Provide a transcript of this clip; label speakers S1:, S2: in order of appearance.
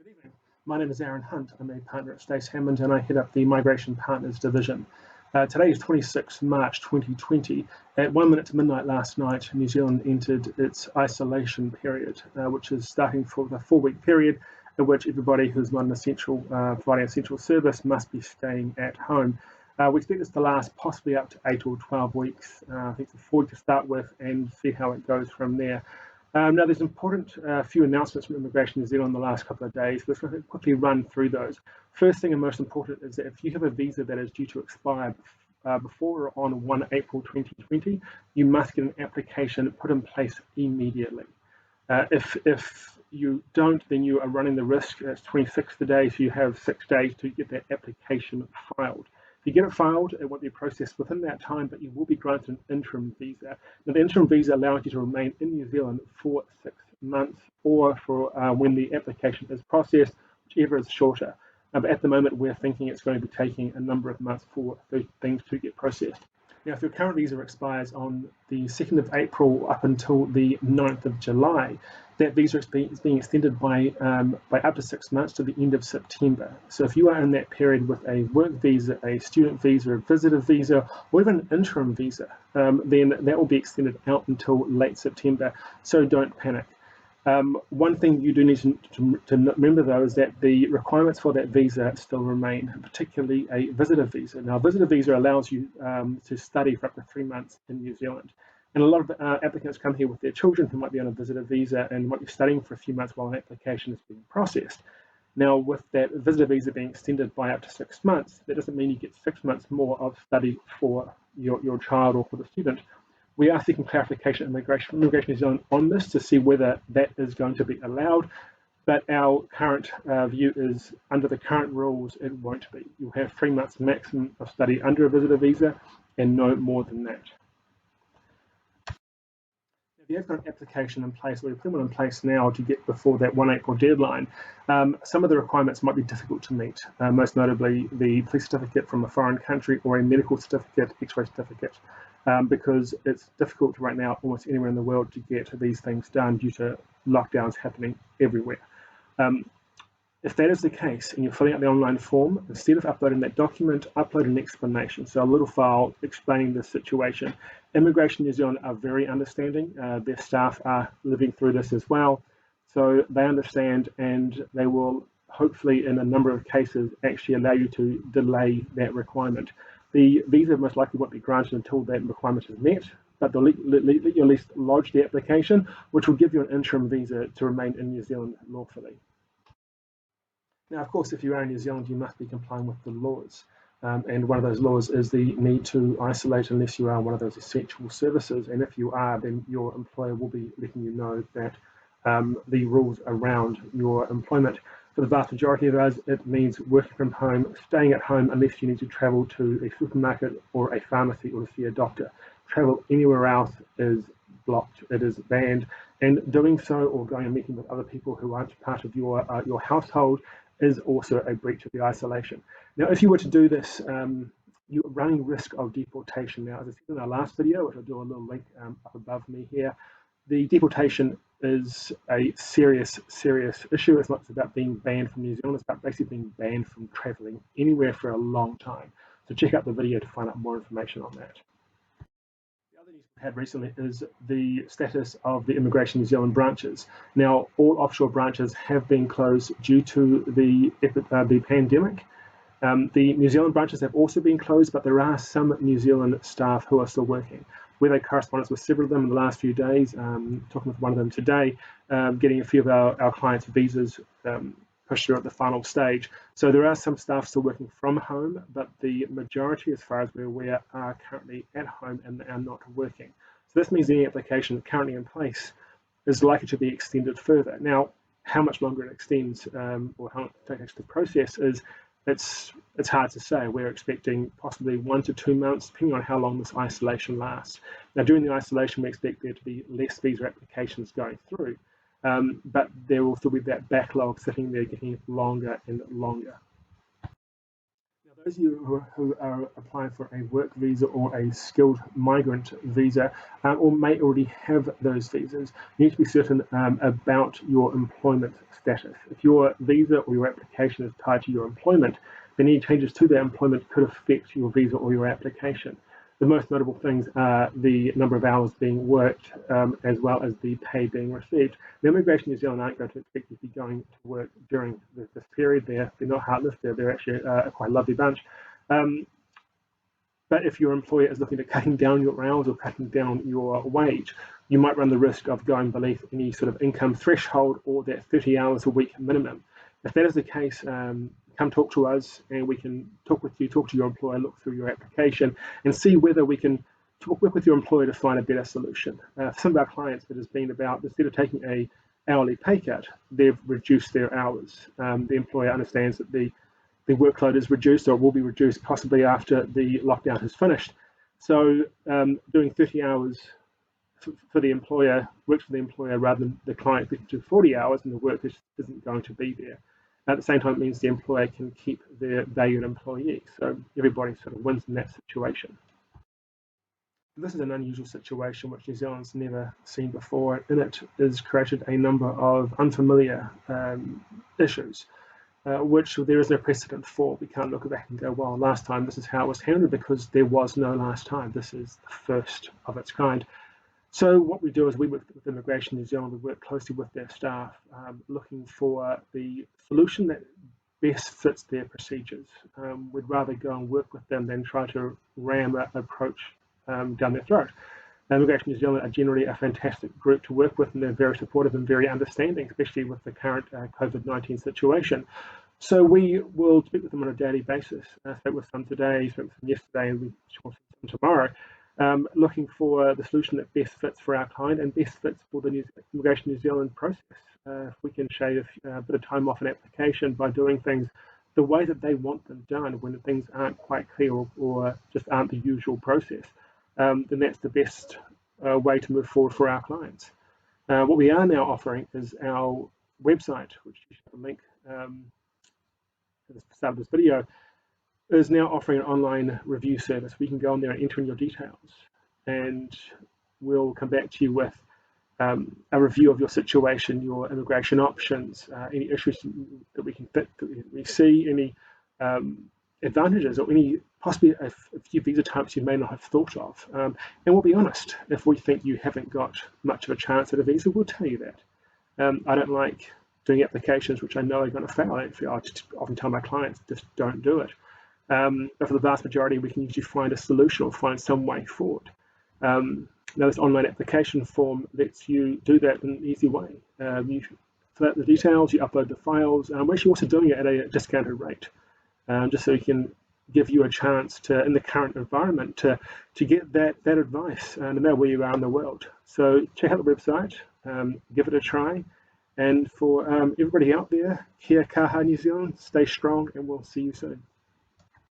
S1: Good evening. My name is Arran Hunt. I'm a partner at Stace Hammond and I head up the Migration Partners Division. Today is 26 March 2020. At 1 minute to midnight last night, New Zealand entered its isolation period, which is starting for the 4-week period in which everybody who's not an essential, providing essential service must be staying at home. We expect this to last possibly up to 8 or 12 weeks. I think it's a 4 week to start with and see how it goes from there. Now, there's important few announcements from Immigration New Zealand in the last couple of days. Let's quickly run through those. First thing and most important is that if you have a visa that is due to expire before or on 1 April 2020, you must get an application put in place immediately. If you don't, then you are running the risk. It's 26 today, so you have 6 days to get that application filed. If you get it filed, it won't be processed within that time, but you will be granted an interim visa. Now, the interim visa allows you to remain in New Zealand for 6 months or for when the application is processed, whichever is shorter. But at the moment, we're thinking it's going to be taking a number of months for those things to get processed. Now, if your current visa expires on the 2nd of April up until the 9th of July, that visa is being extended by up to 6 months to the end of September. So if you are in that period with a work visa, a student visa, a visitor visa, or even an interim visa, then that will be extended out until late September. So don't panic. One thing you do need to remember, though, is that the requirements for that visa still remain, particularly a visitor visa. Now, a visitor visa allows you to study for up to 3 months in New Zealand. And a lot of applicants come here with their children who might be on a visitor visa and might be studying for a few months while an application is being processed. Now, with that visitor visa being extended by up to 6 months, that doesn't mean you get 6 months more of study for your child or for the student. We are seeking clarification from Immigration New Zealand on this to see whether that is going to be allowed, but our current view is under the current rules, it won't be. You'll have 3 months maximum of study under a visitor visa and no more than that. If you have got an application in place, or you put one in place now to get before that 1 April deadline, some of the requirements might be difficult to meet, most notably the police certificate from a foreign country or a medical certificate, x-ray certificate, because it's difficult right now almost anywhere in the world to get these things done due to lockdowns happening everywhere. If that is the case and you're filling out the online form, instead of uploading that document, upload an explanation. So a little file explaining the situation. Immigration New Zealand are very understanding. Their staff are living through this as well. So they understand and they will hopefully in a number of cases actually allow you to delay that requirement. The visa most likely won't be granted until that requirement is met, but they'll let you at least lodge the application, which will give you an interim visa to remain in New Zealand lawfully. Now, of course, if you are in New Zealand, you must be complying with the laws. And one of those laws is the need to isolate unless you are one of those essential services. And if you are, then your employer will be letting you know that the rules around your employment. For the vast majority of us, it means working from home, staying at home unless you need to travel to a supermarket or a pharmacy or to see a doctor. Travel anywhere else is blocked, it is banned. And doing so or going and meeting with other people who aren't part of your household is also a breach of the isolation. Now, if you were to do this, you're running risk of deportation. Now, as I said in our last video, which I'll do a little link up above me here, the deportation is a serious issue. It's not about being banned from New Zealand, it's about basically being banned from traveling anywhere for a long time. So check out the video to find out more information on that. The other news we've had recently is the status of the Immigration New Zealand branches. Now, all offshore branches have been closed due to the pandemic. The New Zealand branches have also been closed, but there are some New Zealand staff who are still working. We've had correspondence with several of them in the last few days, talking with one of them today, getting a few of our clients' visas pushed through at the final stage. So there are some staff still working from home, but the majority, as far as we're aware, are currently at home and are not working. So this means any application currently in place is likely to be extended further. Now, how much longer it extends or how long it takes to process is it's hard to say. We're expecting possibly 1 to 2 months, depending on how long this isolation lasts. Now, during the isolation, we expect there to be less visa applications going through, but there will still be that backlog sitting there getting longer and longer. Now, those of you who are applying for a work visa or a skilled migrant visa, or may already have those visas, you need to be certain about your employment status. If your visa or your application is tied to your employment, then any changes to that employment could affect your visa or your application. The most notable things are the number of hours being worked, as well as the pay being received. The Immigration New Zealand aren't going to expect you to be going to work during this period. They're not heartless. They're actually a quite lovely bunch. But if your employer is looking at cutting down your hours or cutting down your wage, you might run the risk of going beneath any sort of income threshold or that 30 hours a week minimum. If that is the case, come talk to us and we can talk with you, talk to your employer, look through your application and see whether we can work with your employer to find a better solution. For some of our clients, it has been about, instead of taking a hourly pay cut, they've reduced their hours. The employer understands that the workload is reduced, or will be reduced possibly after the lockdown has finished. So doing 30 hours for the employer, works for the employer rather than the client getting to 40 hours, and the work isn't going to be there. At the same time, it means the employer can keep their valued employee. So everybody sort of wins in that situation. This is an unusual situation which New Zealand's never seen before. In it is created a number of unfamiliar issues, which there is no precedent for. We can't look back and go, well, last time this is how it was handled, because there was no last time. This is the first of its kind. So what we do is we work with Immigration New Zealand, we work closely with their staff, looking for the solution that best fits their procedures. We'd rather go and work with them than try to ram an approach down their throat. Immigration New Zealand are generally a fantastic group to work with, and they're very supportive and very understanding, especially with the current COVID-19 situation. So we will speak with them on a daily basis. I spoke with some today, spoke with them yesterday, and we will see them tomorrow. Looking for the solution that best fits for our client and best fits for the Immigration New Zealand process. If we can shave a bit of time off an application by doing things the way that they want them done, when things aren't quite clear or just aren't the usual process, then that's the best way to move forward for our clients. What we are now offering is our website, which you should have a link at the start of this video, is now offering an online review service. We can go on there and enter in your details, and we'll come back to you with a review of your situation, your immigration options, any issues that we can fit, that we see, any advantages, or any possibly a few visa types you may not have thought of. And we'll be honest, if we think you haven't got much of a chance at a visa, we'll tell you that. I don't like doing applications which I know are going to fail. I just often tell my clients, just don't do it. But for the vast majority, we can usually find a solution or find some way forward. Now, this online application form lets you do that in an easy way. You fill out the details, you upload the files, and we're actually also doing it at a discounted rate, just so we can give you a chance to, in the current environment, to get that advice, no matter where you are in the world. So check out the website, give it a try, and for everybody out there, kia kaha New Zealand, stay strong, and we'll see you soon.